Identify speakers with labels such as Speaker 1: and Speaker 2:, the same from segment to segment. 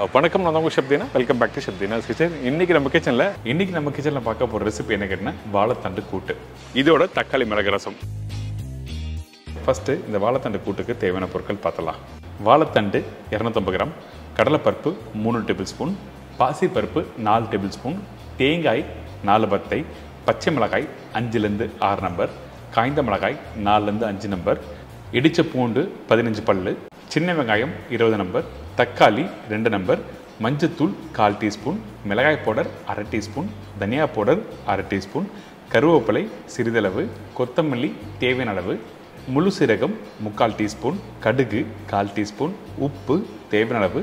Speaker 1: வணக்கம், நான் உங்கள் chef Deena. Welcome back to chef Deena's kitchen. இன்னைக்கு நம்ம கிச்சனில் பார்க்க போகிற ரெசிபி என்ன கேட்டினா வாழைத்தண்டு கூட்டு. இதோட தக்காளி மிளகு ரசம். ஃபஸ்ட்டு இந்த வாழைத்தண்டு கூட்டுக்கு தேவையான பொருட்கள் பார்த்தலாம். வாழைத்தண்டு 250 கிராம், கடலைப்பருப்பு 3 டேபிள் ஸ்பூன், பாசிப்பருப்பு 4 டேபிள் ஸ்பூன், தேங்காய் 4 பத்தை, பச்சை மிளகாய் 5லேருந்து 6 நம்பர், காய்ந்த மிளகாய் 4லேருந்து 5 நம்பர், இடித்த பூண்டு 15 பல்லு, சின்ன வெங்காயம் 20 நம்பர், தக்காளி 2 நம்பர், மஞ்சத்தூள் 1/4 டீஸ்பூன், மிளகாய் பவுடர் 1/2 டீஸ்பூன், தனியா பவுடர் 1/2 டீஸ்பூன், கருவேப்பிலை சிறிதளவு, கொத்தமல்லி தேவையான அளவு, முழு சீரகம் 3/4 டீஸ்பூன், கடுகு 1/4 டீஸ்பூன், உப்பு தேவையான அளவு,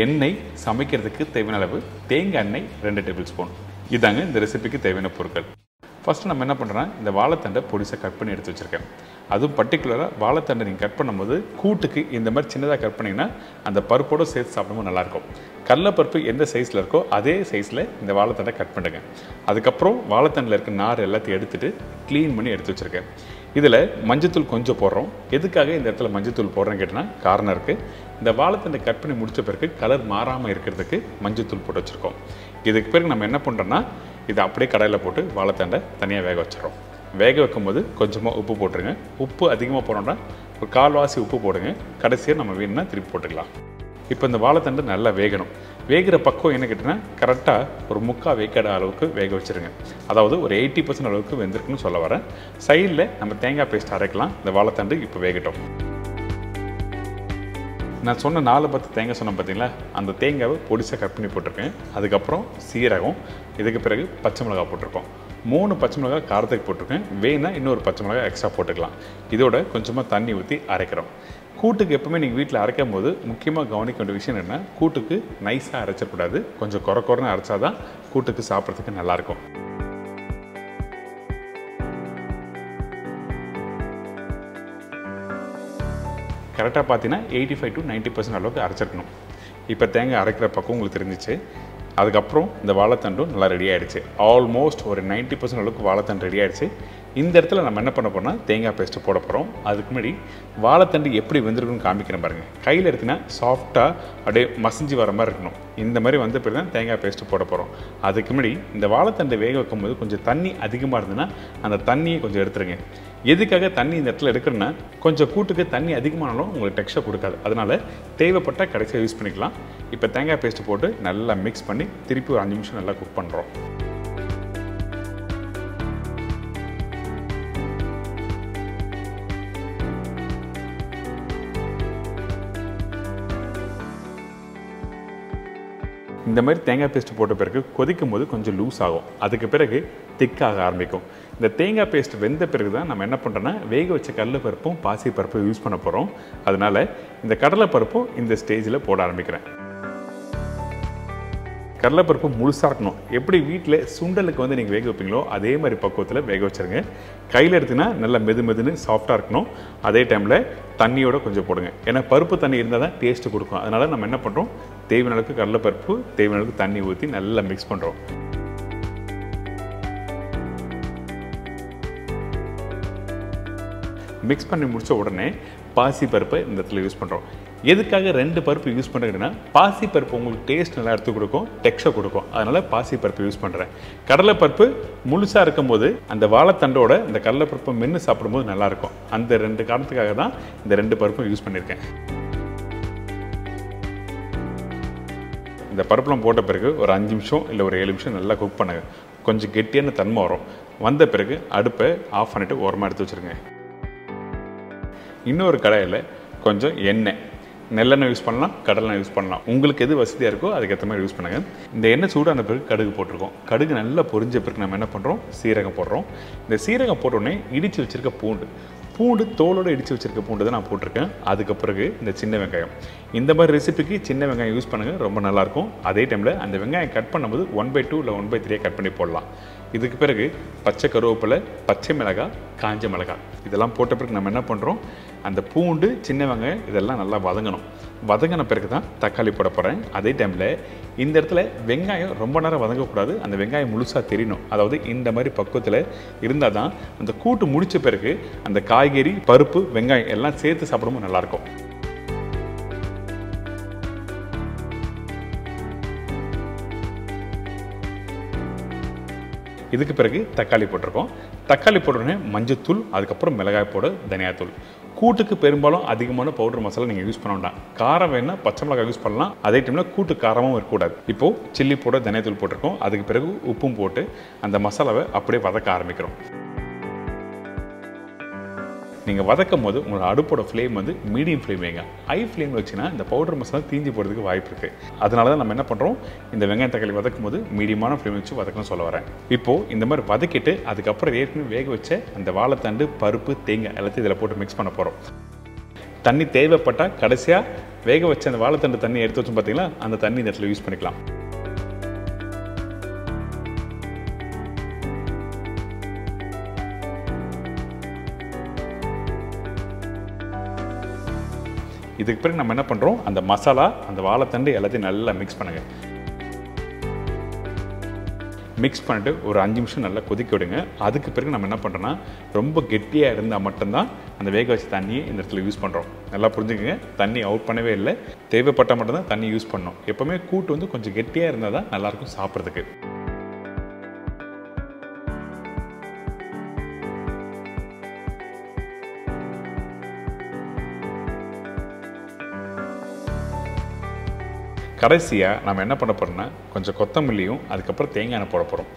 Speaker 1: எண்ணெய் சமைக்கிறதுக்கு தேவையான அளவு, தேங்காய் எண்ணெய் 2 டேபிள் ஸ்பூன். இதாங்க இந்த ரெசிபிக்கு தேவையான பொருட்கள். ஃபஸ்ட்டு நம்ம என்ன பண்ணுறோன்னா, இந்த வாழைத்தண்டை பொடிசாக கட் பண்ணி எடுத்து வச்சுருக்கேன். அதுவும் பர்டிகுலராக வாழைத்தண்டை நீங்கள் கட் பண்ணும்போது கூட்டுக்கு இந்த மாதிரி சின்னதாக கட் பண்ணிங்கன்னா அந்த பருப்போடு சேர்த்து சாப்பிடும்போது நல்லாயிருக்கும். கடலைப்பருப்பு எந்த சைஸில் இருக்கோ அதே சைஸில் இந்த வாழைத்தண்டை கட் பண்ணுங்க. அதுக்கப்புறம் வாழைத்தண்டில் இருக்க நார் எல்லாத்தையும் எடுத்துகிட்டு க்ளீன் பண்ணி எடுத்து வச்சுருக்கேன். இதில் மஞ்சத்தூள் கொஞ்சம் போடுறோம். எதுக்காக இந்த இடத்துல மஞ்சத்தூள் போடுறேன்னு கேட்டால் காரணம் இருக்குது. இந்த வாழைத்தண்டை கட் பண்ணி முடித்த பிறகு கலர் மாறாமல் இருக்கிறதுக்கு மஞ்சத்தூள் போட்டு வச்சுருக்கோம். இதுக்கு பிறகு நம்ம என்ன பண்ணுறோன்னா, இதை அப்படியே கடாயில் போட்டு வாழைத்தண்டை தனியாக வேக வச்சிடறோம். வேக வைக்கும்போது கொஞ்சமாக உப்பு போட்டுருங்க. உப்பு அதிகமாக போனோம்னா ஒரு 1/4 உப்பு போடுங்க. கடைசியாக நம்ம வேணும்னா திருப்பி போட்டுக்கலாம். இப்போ இந்த வாழைத்தண்டு நல்லா வேகணும். வேகிற பக்கம் என்ன கேட்டிங்கன்னா கரெக்டாக ஒரு 3/4 வேக்காடு அளவுக்கு வேக வச்சுருங்க. அதாவது ஒரு 80% அளவுக்கு வெந்திருக்குன்னு சொல்ல வரேன். சைடில் நம்ம தேங்காய் பேஸ்ட் அரைக்கலாம். இந்த வாழைத்தண்டு இப்போ வேகட்டும். நான் சொன்ன 4 10 தேங்காய் சொன்னேன் பார்த்தீங்களா, அந்த தேங்காவை பொடிசாக கட் பண்ணி போட்டிருக்கேன். அதுக்கப்புறம் சீரகம், இதுக்கு பிறகு பச்சை மிளகாய் போட்டிருக்கோம். 3 பச்சை மிளகாய் காரத்துக்கு போட்டிருக்கேன். வேணா இன்னொரு பச்சை மிளகாய் எக்ஸ்ட்ரா போட்டுக்கலாம். இதோட கொஞ்சமாக தண்ணி ஊற்றி அரைக்கிறோம். கூட்டுக்கு எப்பவுமே நீங்கள் வீட்டில் அரைக்கும் போது முக்கியமாக கவனிக்க வேண்டிய விஷயம் என்ன, கூட்டுக்கு நைஸாக அரைச்சக்கூடாது. கொஞ்சம் குறைன்னு அரைச்சா தான் கூட்டுக்கு சாப்பிட்றதுக்கு நல்லாயிருக்கும். கரெக்டாக பார்த்தீங்கன்னா 85 to 90% அளவுக்கு அரைச்சிருக்கணும். இப்போ தேங்காய் அரைக்கிற பக்கம் உங்களுக்கு தெரிஞ்சிச்சு. அதுக்கப்புறம் இந்த வாழைத்தண்டும் நல்லா ரெடி ஆகிடுச்சு. ஆல்மோஸ்ட் ஒரு 90% அளவுக்கு வாழைத்தண்டு ரெடி ஆகிடுச்சு. இந்த இடத்துல நம்ம என்ன பண்ண போகிறோம்னா தேங்காய் பேஸ்ட்டு போட போகிறோம். அதுக்கு முன்னாடி வாழைத்தண்டு எப்படி வெந்திருக்குன்னு காமிக்கிறேன் பாருங்கள். கையில் எடுத்தினா சாஃப்டாக அப்படியே மசிஞ்சு வர மாதிரி இருக்கணும். இந்த மாதிரி வந்த பிறகு தான் தேங்காய் பேஸ்ட்டு போட போகிறோம். அதுக்கு முன்னாடி இந்த வாழைத்தண்டை வேக வைக்கும்போது கொஞ்சம் தண்ணி அதிகமாக இருந்ததுன்னா அந்த தண்ணியை கொஞ்சம் எடுத்துருங்க. எதுக்காக தண்ணி இந்த இடத்துல எடுக்கிறேன்னா, கொஞ்சம் கூட்டுக்கு தண்ணி அதிகமானாலும் உங்களுக்கு டெக்ஸ்சர் கொடுக்காது. அதனால் தேவைப்பட்டால் கடைசியாக யூஸ் பண்ணிக்கலாம். இப்போ தேங்காய் பேஸ்ட்டு போட்டு நல்லா மிக்ஸ் பண்ணி திருப்பி ஒரு 5 நிமிஷம் நல்லா குக் பண்ணுறோம். இந்த மாதிரி தேங்காய் பேஸ்ட்டு போட்ட பிறகு கொதிக்கும் போது கொஞ்சம் லூஸ் ஆகும். அதுக்கு பிறகு திக்காக ஆரம்பிக்கும். இந்த தேங்காய் பேஸ்ட் வெந்த பிறகு தான் நம்ம என்ன பண்ணுறோன்னா வேக வச்ச கடலைப்பருப்பும் பாசிப்பருப்பும் யூஸ் பண்ண போகிறோம். அதனால் இந்த கடலைப்பருப்பும் இந்த ஸ்டேஜில் போட ஆரம்பிக்கிறேன். கடலைப்பருப்பு முழுசாக இருக்கணும். எப்படி வீட்டில் சுண்டலுக்கு வந்து நீங்கள் வேக வைப்பீங்களோ அதே மாதிரி பக்குவத்தில் வேக வச்சுருங்க. கையில் எடுத்திங்கன்னா நல்லா மெதுன்னு சாஃப்டாக இருக்கணும். அதே டைமில் தண்ணியோட கொஞ்சம் போடுங்க. ஏன்னா பருப்பு தண்ணி இருந்தால் தான் டேஸ்ட்டு கொடுக்கும். அதனால் நம்ம என்ன பண்ணுறோம், தேவையான அளவுக்கு கடலைப்பருப்பு, தேவையான அளவுக்கு தண்ணி ஊற்றி நல்லா மிக்ஸ் பண்ணுறோம். மிக்ஸ் பண்ணி முடித்த உடனே பாசிப்பருப்பை இந்த இடத்துல யூஸ் பண்ணுறோம். எதுக்காக 2 பருப்பு யூஸ் பண்ணுறதுன்னா, பாசிப்பருப்பு உங்களுக்கு டேஸ்ட் நல்லா எடுத்து கொடுக்கும், டெக்ஸ்சர் கொடுக்கும். அதனால் பாசிப்பருப்பு யூஸ் பண்ணுறேன். கடலைப்பருப்பு முழுசாக இருக்கும்போது அந்த வாழைத்தண்டோட இந்த கடலைப்பருப்பை மென்று சாப்பிடும்போது நல்லாயிருக்கும். அந்த 2 காரணத்துக்காக தான் இந்த 2 பருப்பும் யூஸ் பண்ணியிருக்கேன். இந்த பருப்புலாம் போட்ட பிறகு ஒரு 5 நிமிஷம் இல்லை ஒரு 7 நிமிஷம் நல்லா குக் பண்ணுங்க. கொஞ்சம் கெட்டியான தன்மை வரும். வந்த பிறகு அடுப்பை ஆஃப் பண்ணிவிட்டு ஓரமாக எடுத்து வச்சுருங்க. இன்னொரு கடாயில் கொஞ்சம் எண்ணெய், நெல்லெண்ணெய் யூஸ் பண்ணலாம், கடலெண்ணெய் யூஸ் பண்ணலாம். உங்களுக்கு எது வசதியாக இருக்கோ அதுக்கேற்ற மாதிரி யூஸ் பண்ணுங்கள். இந்த எண்ணெய் சூடான பிறகு கடுகு போட்டிருக்கோம். கடுகு நல்லா பொரிஞ்ச பிறகு நம்ம என்ன பண்ணுறோம், சீரகம் போடுறோம். இந்த சீரகம் போட்டோடனே இடித்து வச்சுருக்க பூண்டு தோலோடு இடித்து வச்சுருக்க பூண்டு தான் நான் போட்டிருக்கேன். அதுக்கு பிறகு இந்த சின்ன வெங்காயம். இந்த மாதிரி ரெசிபிக்கு சின்ன வெங்காயம் யூஸ் பண்ணுங்கள், ரொம்ப நல்லாயிருக்கும். அதே டைமில் அந்த வெங்காயம் கட் பண்ணும்போது 1/2 இல்லை 1/3 கட் பண்ணி போடலாம். இதுக்கு பிறகு பச்சை கருவேப்பிலை, பச்சை மிளகாய், காஞ்ச மிளகாய் இதெல்லாம் போட்ட பிறகு நம்ம என்ன பண்ணுறோம், அந்த பூண்டு சின்ன வெங்காயம் இதெல்லாம் நல்லா வதங்கின பிறகு தான் தக்காளி போட போகிறேன். அதே டைமில் இந்த இடத்துல வெங்காயம் ரொம்ப நேரம் வதங்கக்கூடாது. அந்த வெங்காயம் முழுசாக தெரியணும். அதாவது இந்த மாதிரி பக்குவத்தில் இருந்தால் தான் அந்த கூட்டு முடித்த பிறகு அந்த காய்கறி, பருப்பு, வெங்காயம் எல்லாம் சேர்த்து சாப்பிடும்போது நல்லாயிருக்கும். இதுக்கு பிறகு தக்காளி போட்டிருக்கோம். தக்காளி போட்டோடனே மஞ்சத்தூள், அதுக்கப்புறம் மிளகாய் பவுடர், தனியாத்தூள். கூட்டுக்கு பெரும்பாலும் அதிகமான பவுடர் மசாலா நீங்கள் யூஸ் பண்ண வேண்டாம். காரம் வேணால் பச்சை மிளகாய் யூஸ் பண்ணலாம். அதே டைமில் கூட்டு காரமும் இருக்கக்கூடாது. இப்போது சில்லி பவுடர், தனியாத்தூள் போட்டிருக்கோம். அதுக்கு பிறகு உப்பும் போட்டு அந்த மசாலாவை அப்படியே வதக்க ஆரம்பிக்கிறோம். நீங்கள் வதக்கும் போது உங்களோட அடுப்போட ஃப்ளேம் வந்து மீடியம் ஃப்ளேம் வைங்க. ஹை ஃப்ளேம் வச்சுன்னா இந்த பவுடர் மசாலா தீஞ்சி போகிறதுக்கு வாய்ப்பு இருக்குது. அதனால தான் நம்ம என்ன பண்ணுறோம், இந்த வெங்காயம் தக்காளி வதக்கும் போது மீடியமான ஃப்ளேம் வச்சு வதக்கணும்னு சொல்ல வரேன். இப்போது இந்த மாதிரி வதக்கிட்டு அதுக்கப்புறம் ஏற்கனவே வேக வச்ச அந்த வாழைத்தண்டு, பருப்பு, தேங்காய் எல்லாத்தையும் இதில் போட்டு மிக்ஸ் பண்ண போகிறோம். தண்ணி தேவைப்பட்டால் கடைசியாக வேக வச்ச அந்த வாழைத்தண்டு தண்ணி எடுத்து வச்சு பார்த்தீங்களா, அந்த தண்ணி இந்த இடத்துல யூஸ் பண்ணிக்கலாம். இதுக்கு பிறகு நம்ம என்ன பண்ணுறோம், அந்த மசாலா, அந்த வாழைத்தண்டு எல்லாத்தையும் நல்லா மிக்ஸ் பண்ணுங்கள். மிக்ஸ் பண்ணிட்டு ஒரு 5 நிமிஷம் நல்லா கொதிக்க விடுங்க. அதுக்கு பிறகு நம்ம என்ன பண்ணுறோன்னா, ரொம்ப கெட்டியாக இருந்தால் மட்டும்தான் அந்த வேக வச்ச தண்ணியை இந்த இடத்துல யூஸ் பண்ணுறோம். நல்லா புரிஞ்சுக்கங்க, தண்ணி அவுட் பண்ணவே இல்லை. தேவைப்பட்டால் மட்டும்தான் தண்ணி யூஸ் பண்ணணும். எப்போவுமே கூட்டு வந்து கொஞ்சம் கெட்டியாக இருந்தால் தான் நல்லாயிருக்கும் சாப்பிட்றதுக்கு. கடைசியாக நம்ம என்ன பண்ண போகிறோம்னா, கொஞ்சம் கொத்தமல்லியும் அதுக்கப்புறம் தேங்காய் எண்ணெய் போட போகிறோம்.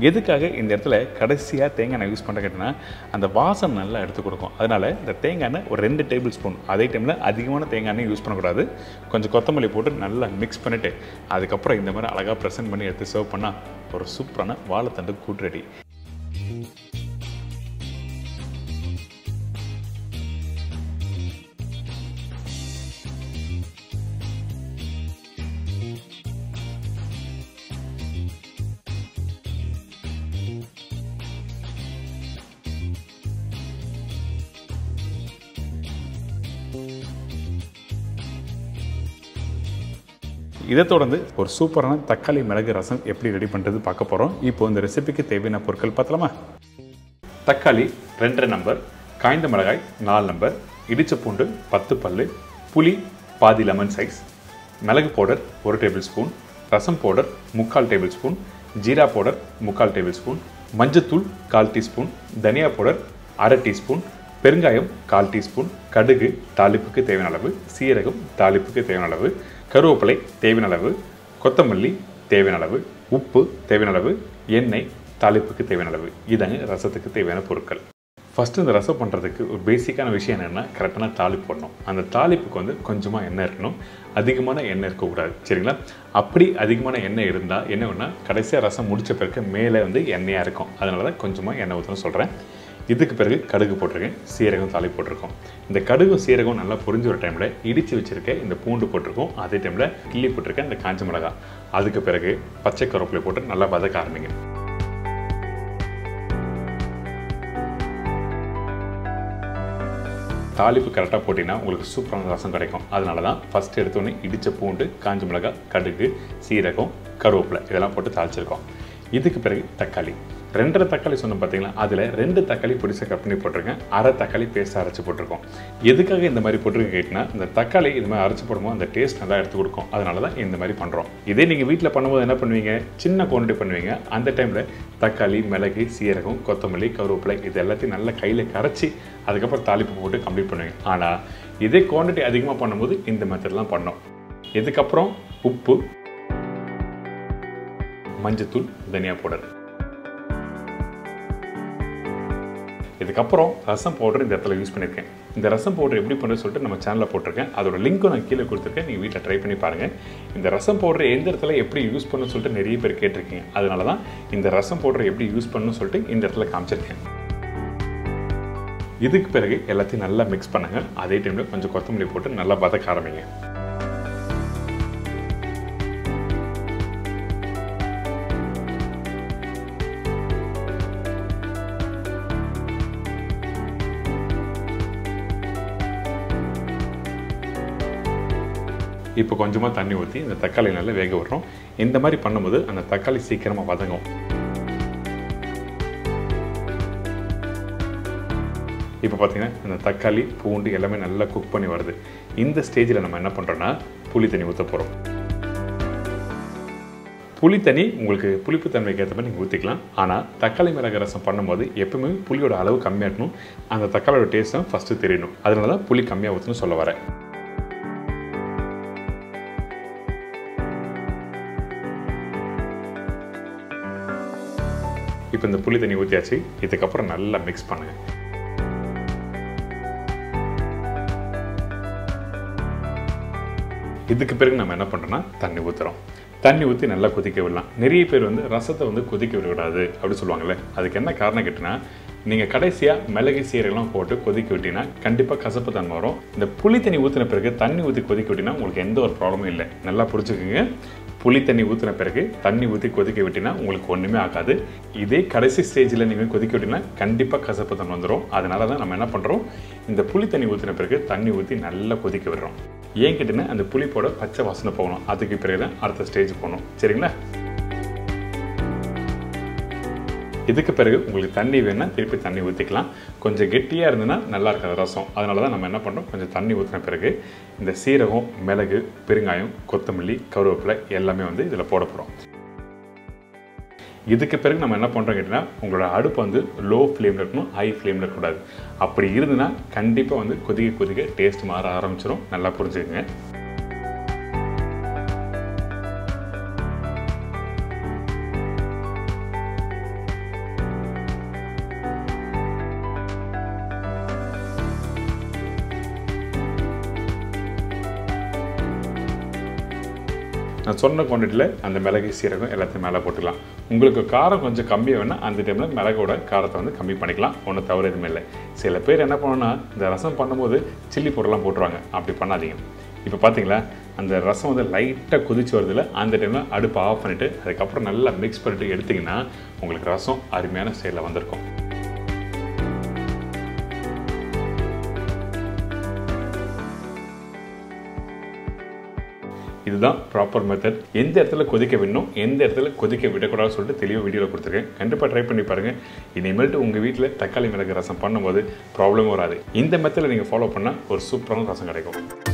Speaker 1: எதுக்காக இந்த இடத்துல கடைசியாக தேங்காய் எண்ணெய் யூஸ் பண்ணுற கேட்டிங்கன்னா, அந்த வாசம் நல்லா எடுத்து கொடுக்கும். அதனால் இந்த தேங்காய் எண்ணெய் ஒரு 2 டேபிள் ஸ்பூன். அதே டைமில் அதிகமான தேங்காய் எண்ணெய் யூஸ் பண்ணக்கூடாது. கொஞ்சம் கொத்தமல்லி போட்டு நல்லா மிக்ஸ் பண்ணிவிட்டு அதுக்கப்புறம் இந்த மாதிரி அழகாக ப்ரெசென்ட் பண்ணி எடுத்து சர்வ் பண்ணால் ஒரு சூப்பரான வாழைத்தண்டு கூட்டு ரெடி. இதை தொடர்ந்து ஒரு சூப்பரான தக்காளி மிளகு ரசம் எப்படி ரெடி பண்ணுறது பார்க்க போகிறோம். இப்போ இந்த ரெசிபிக்கு தேவையான பொருட்கள் பார்த்தலாமா? தக்காளி 2 நம்பர், காய்ந்த மிளகாய் 4 நம்பர், இடிச்ச பூண்டு 10 பல்லு, புளி பாதி லெமன் சைஸ், மிளகு powder 1 tablespoon, rasam powder 3/4 tablespoon, jeera powder 3/4 tablespoon, மஞ்சத்தூள் 1/4 டீஸ்பூன், தனியா பவுடர் 1/2 டீஸ்பூன், பெருங்காயம் 1/4 டீஸ்பூன், கடுகு தாளிப்புக்கு தேவையான அளவு, சீரகம் தாளிப்புக்கு தேவையான அளவு, கருவேப்பிலை தேவையான அளவு, கொத்தமல்லி தேவையான அளவு, உப்பு தேவையான அளவு, எண்ணெய் தாளிப்புக்கு தேவையான அளவு. இதாங்க ரசத்துக்கு தேவையான பொருட்கள். ஃபஸ்ட்டு இந்த ரசம் பண்ணுறதுக்கு ஒரு பேசிக்கான விஷயம் என்னென்னா, கரெக்டான தாளிப்பு போடணும். அந்த தாளிப்புக்கு வந்து கொஞ்சமாக எண்ணெய் இருக்கணும், அதிகமான எண்ணெய் இருக்கக்கூடாது. சரிங்களா? அப்படி அதிகமான எண்ணெய் இருந்தால் என்ன வேணால் கடைசியாக ரசம் முடித்த பிறகு மேலே வந்து எண்ணெயாக இருக்கும். அதனால தான் கொஞ்சமாக எண்ணெய் ஊற்றணும்னு சொல்கிறேன். இதுக்கு பிறகு கடுகு போட்டிருக்கேன், சீரகம் தாளிப்பு போட்டிருக்கோம். இந்த கடுகு சீரகம் நல்லா பொரிஞ்ச ஒரு டைமில் இடித்து வச்சுருக்க இந்த பூண்டு போட்டிருக்கோம். அதே டைமில் கிள்ளி போட்டிருக்கேன் இந்த காஞ்ச மிளகாய். அதுக்கு பிறகு பச்சை கருவேப்பிலை போட்டு நல்லா வதக்க ஆரம்பிங்க. தாளிப்பு கரெக்டாக போட்டிங்கன்னா உங்களுக்கு சூப்பரான ரசம் கிடைக்கும். அதனால தான் ஃபஸ்ட் எடுத்தோடனே இடித்த பூண்டு, காஞ்ச மிளகாய், கடுகு, சீரகம், கருவேப்பிலை இதெல்லாம் போட்டு தாளிச்சிருக்கோம். இதுக்கு பிறகு தக்காளி 2 தக்காளி சொன்னோம் பார்த்தீங்களா, அதில் 2 தக்காளி பொடிசாக கட் பண்ணி போட்டிருக்கேன், 1/2 தக்காளி பேஸ்ட்டாக அரைச்சி போட்டிருக்கோம். எதுக்காக இந்த மாதிரி போட்டிருக்க கேட்டிங்கன்னா, இந்த தக்காளி இது மாதிரி அரைச்சி போடும்போது அந்த டேஸ்ட் நல்லா எடுத்து கொடுக்கும். அதனால தான் இந்த மாதிரி பண்ணுறோம். இதே நீங்கள் வீட்டில் பண்ணும்போது என்ன பண்ணுவீங்க, சின்ன குவான்டிட்டி பண்ணுவீங்க. அந்த டைமில் தக்காளி, மிளகு, சீரகம், கொத்தமல்லி, கருவேப்பிலை இது எல்லாத்தையும் நல்லா கையில் கரைச்சி அதுக்கப்புறம் தாளிப்பு போட்டு கம்ப்ளீட் பண்ணுவீங்க. ஆனால் இதே குவான்டிட்டி அதிகமாக பண்ணும்போது இந்த மெத்தட்லாம் பண்ணோம். இதுக்கப்புறம் உப்பு, மஞ்சத்தூள், தனியா பவுடர். இதுக்கப்புறம் ரசம் பவுடர் இந்த இடத்துல யூஸ் பண்ணியிருக்கேன். இந்த ரசம் பவுடர் எப்படி பண்ணுறது சொல்லிட்டு நம்ம சேனலில் போட்டிருக்கேன். அதோட லிங்க்கும் நான் கீழே கொடுத்துருக்கேன். நீங்கள் வீட்டில் ட்ரை பண்ணி பாருங்கள். இந்த ரசம் பவுடர் எந்த இடத்துல எப்படி யூஸ் பண்ணணும்னு சொல்லிட்டு நிறைய பேர் கேட்டிருக்கீங்க. அதனால தான் இந்த ரசம் பவுடர் எப்படி யூஸ் பண்ணணும்னு சொல்லிட்டு இந்த இடத்துல காமிச்சிருக்கேன். இதுக்கு பிறகு எல்லாத்தையும் நல்லா மிக்ஸ் பண்ணுங்கள். அதே டைமில் கொஞ்சம் கொத்தமல்லி போட்டு நல்லா வதக்க ஆரம்பிங்க. இப்போ கொஞ்சமாக தண்ணி ஊற்றி இந்த தக்காளி நல்லா வேக விடுறோம். இந்த மாதிரி பண்ணும்போது அந்த தக்காளி சீக்கிரமாக வதங்கும். இப்போ பார்த்தீங்கன்னா அந்த தக்காளி, பூண்டு எல்லாமே நல்லா குக் பண்ணி வருது. இந்த ஸ்டேஜில் நம்ம என்ன பண்ணுறோன்னா புளி தண்ணி ஊற்ற போகிறோம். புளி தண்ணி உங்களுக்கு புளிப்பு தன்மைக்கு ஏற்ற மாதிரி நீங்கள் ஊற்றிக்கலாம். ஆனால் தக்காளி மிளகு ரசம் பண்ணும்போது எப்பவுமே புளியோட அளவு கம்மியாக இருக்கணும். அந்த தக்காளியோட டேஸ்ட் தான் ஃபஸ்ட்டு தெரியணும். அதனால தான் புளி கம்மியாக ஊற்றணும்னு சொல்ல வரேன். இப்போ இந்த புளி தண்ணி ஊற்றியாச்சு. இதுக்கப்புறம் நல்லா மிக்ஸ் பண்ணுங்கள். இதுக்கு பிறகு நம்ம என்ன பண்ணுறோம்னா தண்ணி ஊற்றுறோம். தண்ணி ஊற்றி நல்லா கொதிக்க விடலாம். நிறைய பேர் வந்து ரசத்தை வந்து கொதிக்க விடக்கூடாது அப்படின்னு சொல்லுவாங்கள்ல. அதுக்கு என்ன காரணம் கேட்டிங்கன்னா, நீங்கள் கடைசியாக மிளகு சீரகெல்லாம் போட்டு கொதிக்க விட்டீங்கன்னா கண்டிப்பாக கசப்பு தன்மை வரும். இந்த புளி தண்ணி ஊற்றின பிறகு தண்ணி ஊற்றி கொதிக்க விட்டிங்கன்னா உங்களுக்கு எந்த ஒரு ப்ராப்ளமும் இல்லை. நல்லா புரிஞ்சுக்குங்க. புளி தண்ணி ஊற்றின பிறகு தண்ணி ஊற்றி கொதிக்க விட்டிங்கன்னா உங்களுக்கு ஒன்றுமே ஆகாது. இதே கடைசி ஸ்டேஜில் நீங்கள் கொதிக்க விட்டிங்கன்னா கண்டிப்பாக கசப்பு தன்மை வந்துடும். அதனால தான் நம்ம என்ன பண்ணுறோம், இந்த புளி தண்ணி ஊற்றின பிறகு தண்ணி ஊற்றி நல்லா கொதிக்க விடுறோம். ஏன் கேட்டிங்கன்னா அந்த புளிப்போட பச்சை வாசனை போகணும். அதுக்கு பிறகு தான் அடுத்த ஸ்டேஜ் போகணும். சரிங்களா? இதுக்கு பிறகு உங்களுக்கு தண்ணி வேணும்னா திருப்பி தண்ணி ஊற்றிக்கலாம். கொஞ்சம் கெட்டியாக இருந்ததுன்னா நல்லா இருக்காது ரசம். அதனால தான் நம்ம என்ன பண்ணுறோம், கொஞ்சம் தண்ணி ஊற்றின பிறகு இந்த சீரகம், மிளகு, பெருங்காயம், கொத்தமல்லி, கருவேப்பிலை எல்லாமே வந்து இதில் போட போகிறோம். இதுக்கு பிறகு நம்ம என்ன பண்ணுறோம் கேட்டிங்கன்னா, உங்களோட அடுப்பு வந்து லோ ஃப்ளேமில் இருக்கணும், ஹை ஃப்ளேமில் இருக்கக்கூடாது. அப்படி இருந்துன்னா கண்டிப்பாக வந்து கொதிக்க கொதிக்க டேஸ்ட் மாற ஆரம்பிச்சிடும். நல்லா புரிஞ்சுக்கங்க. நான் சொன்ன குவான்டிட்டியில் அந்த மிளகு சீரகம் எல்லாத்தையும் மேலே போட்டுக்கலாம். உங்களுக்கு காரம் கொஞ்சம் கம்மியாக வேணால் அந்த டைமில் மிளகோட காரத்தை வந்து கம்மி பண்ணிக்கலாம். ஒன்றும் தவறு எதுவுமே இல்லை. சில பேர் என்ன பண்ணணும்னா இந்த ரசம் பண்ணும்போது சில்லி பவுடர்லாம் போட்டுருவாங்க. அப்படி பண்ணாதீங்க. இப்போ பார்த்தீங்களா அந்த ரசம் வந்து லைட்டாக கொதிச்சு வருதில்ல, அந்த டைமில் அடுப்பை ஆஃப் பண்ணிவிட்டு அதுக்கப்புறம் நல்லா மிக்ஸ் பண்ணிட்டு எடுத்திங்கன்னா உங்களுக்கு ரசம் அருமையான ஸ்டைலில் வந்திருக்கும். இதுதான் ப்ராப்பர் மெத்தட். எந்த இடத்துல கொதிக்க விடணும், எந்த இடத்துல கொதிக்க விடக்கூடாதுன்னு சொல்லிட்டு தெளிவாக வீடியோவில் கொடுத்துருக்கேன். கண்டிப்பாக ட்ரை பண்ணி பாருங்கள். இனிமேல்ட்டு உங்கள் வீட்டில் தக்காளி மிளகு ரசம் பண்ணும்போது ப்ராப்ளம் வராது. இந்த மெத்தடில் நீங்கள் ஃபாலோ பண்ணால் ஒரு சூப்பரான ரசம் கிடைக்கும்.